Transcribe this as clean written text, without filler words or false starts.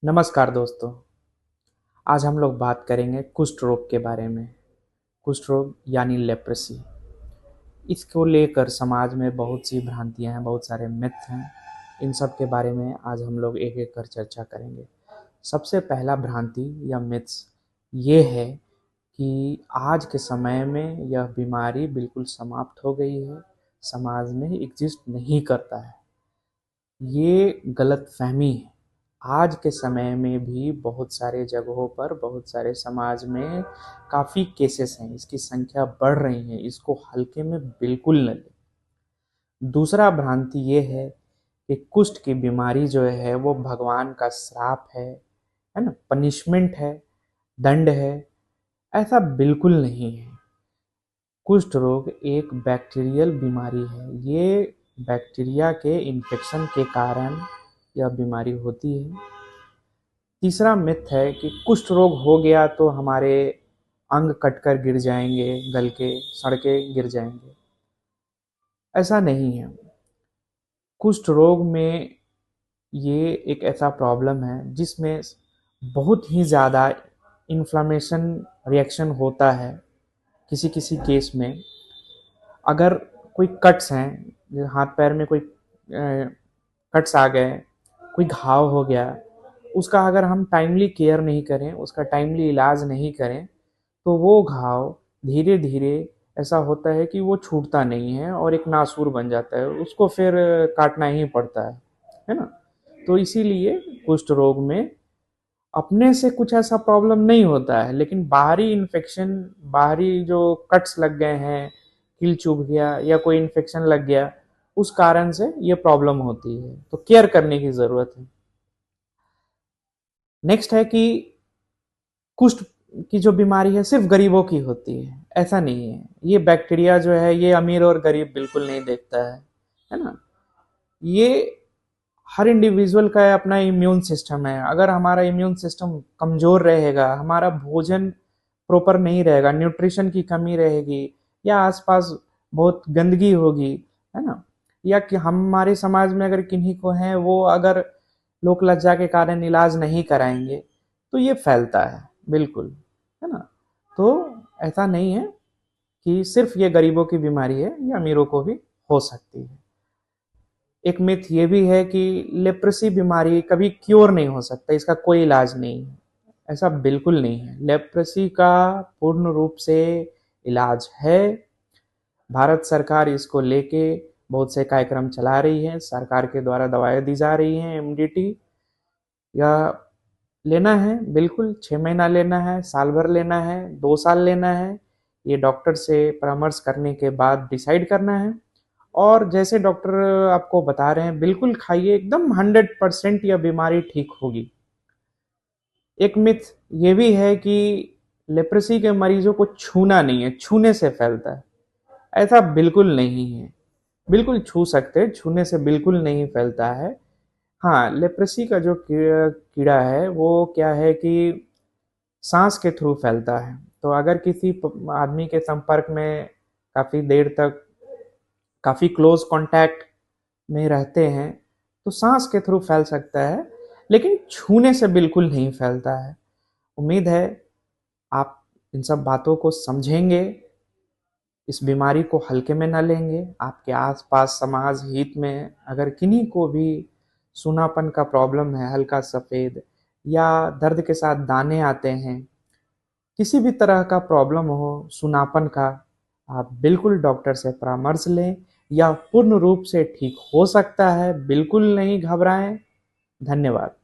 नमस्कार दोस्तों। आज हम लोग बात करेंगे कुष्ठ रोग के बारे में। कुष्ठ रोग यानी लेप्रेसी। इसको लेकर समाज में बहुत सी भ्रांतियां हैं, बहुत सारे मिथ हैं। इन सब के बारे में आज हम लोग एक एक कर चर्चा करेंगे। सबसे पहला भ्रांति या मिथ्स ये है कि आज के समय में यह बीमारी बिल्कुल समाप्त हो गई है, समाज में एग्जिस्ट नहीं करता है। ये गलतफहमी है। आज के समय में भी बहुत सारे जगहों पर, बहुत सारे समाज में काफ़ी केसेस हैं, इसकी संख्या बढ़ रही है। इसको हल्के में बिल्कुल न लें। दूसरा भ्रांति ये है कि कुष्ठ की बीमारी जो है वो भगवान का श्राप है ना, पनिशमेंट है, दंड है। ऐसा बिल्कुल नहीं है। कुष्ठ रोग एक बैक्टीरियल बीमारी है। ये बैक्टीरिया के इन्फेक्शन के कारण यह बीमारी होती है। तीसरा मिथ है कि कुष्ठ रोग हो गया तो हमारे अंग कटकर गिर जाएंगे, गल के सड़ के गिर जाएंगे। ऐसा नहीं है। कुष्ठ रोग में ये एक ऐसा प्रॉब्लम है जिसमें बहुत ही ज़्यादा इन्फ्लामेशन रिएक्शन होता है। किसी किसी केस में अगर कोई कट्स हैं, हाथ पैर में कोई कट्स आ गए, कोई घाव हो गया, उसका अगर हम टाइमली केयर नहीं करें, उसका टाइमली इलाज नहीं करें, तो वो घाव धीरे धीरे ऐसा होता है कि वो छूटता नहीं है और एक नासूर बन जाता है। उसको फिर काटना ही पड़ता है ना। तो इसीलिए कुष्ठ रोग में अपने से कुछ ऐसा प्रॉब्लम नहीं होता है, लेकिन बाहरी इन्फेक्शन, बाहरी जो कट्स लग गए हैं, कील चुभ गया या कोई इन्फेक्शन लग गया, उस कारण से ये प्रॉब्लम होती है। तो केयर करने की ज़रूरत है। नेक्स्ट है कि कुष्ठ की जो बीमारी है सिर्फ गरीबों की होती है। ऐसा नहीं है। ये बैक्टीरिया जो है ये अमीर और गरीब बिल्कुल नहीं देखता है ना। ये हर इंडिविजुअल का अपना इम्यून सिस्टम है। अगर हमारा इम्यून सिस्टम कमज़ोर रहेगा, हमारा भोजन प्रॉपर नहीं रहेगा, न्यूट्रिशन की कमी रहेगी, या आसपास बहुत गंदगी होगी, है ना, या कि हमारे समाज में अगर किन्हीं को है वो अगर लोक लज्जा के कारण इलाज नहीं कराएंगे तो ये फैलता है बिल्कुल, है ना। तो ऐसा नहीं है कि सिर्फ ये गरीबों की बीमारी है, ये अमीरों को भी हो सकती है। एक मिथ ये भी है कि लेप्रेसी बीमारी कभी क्योर नहीं हो सकता, इसका कोई इलाज नहीं है। ऐसा बिल्कुल नहीं है। लेप्रेसी का पूर्ण रूप से इलाज है। भारत सरकार इसको लेके बहुत से कार्यक्रम चला रही है। सरकार के द्वारा दवाएं दी जा रही हैं, एमडीटी, या लेना है बिल्कुल 6 महीना लेना है, साल भर लेना है, 2 साल लेना है, ये डॉक्टर से परामर्श करने के बाद डिसाइड करना है। और जैसे डॉक्टर आपको बता रहे हैं बिल्कुल खाइए, एकदम 100% यह बीमारी ठीक होगी। एक मिथ ये भी है कि लेप्रेसी के मरीजों को छूना नहीं है, छूने से फैलता है। ऐसा बिल्कुल नहीं है। बिल्कुल छू सकते हैं, छूने से बिल्कुल नहीं फैलता है। हाँ, लेप्रेसी का जो कीड़ा है वो क्या है कि सांस के थ्रू फैलता है। तो अगर किसी आदमी के संपर्क में काफ़ी देर तक, काफ़ी क्लोज कांटेक्ट में रहते हैं, तो सांस के थ्रू फैल सकता है, लेकिन छूने से बिल्कुल नहीं फैलता है। उम्मीद है आप इन सब बातों को समझेंगे, इस बीमारी को हल्के में न लेंगे। आपके आसपास समाज हित में अगर किन्हीं को भी सूनापन का प्रॉब्लम है, हल्का सफ़ेद या दर्द के साथ दाने आते हैं, किसी भी तरह का प्रॉब्लम हो सूनापन का, आप बिल्कुल डॉक्टर से परामर्श लें। या पूर्ण रूप से ठीक हो सकता है, बिल्कुल नहीं घबराएं। धन्यवाद।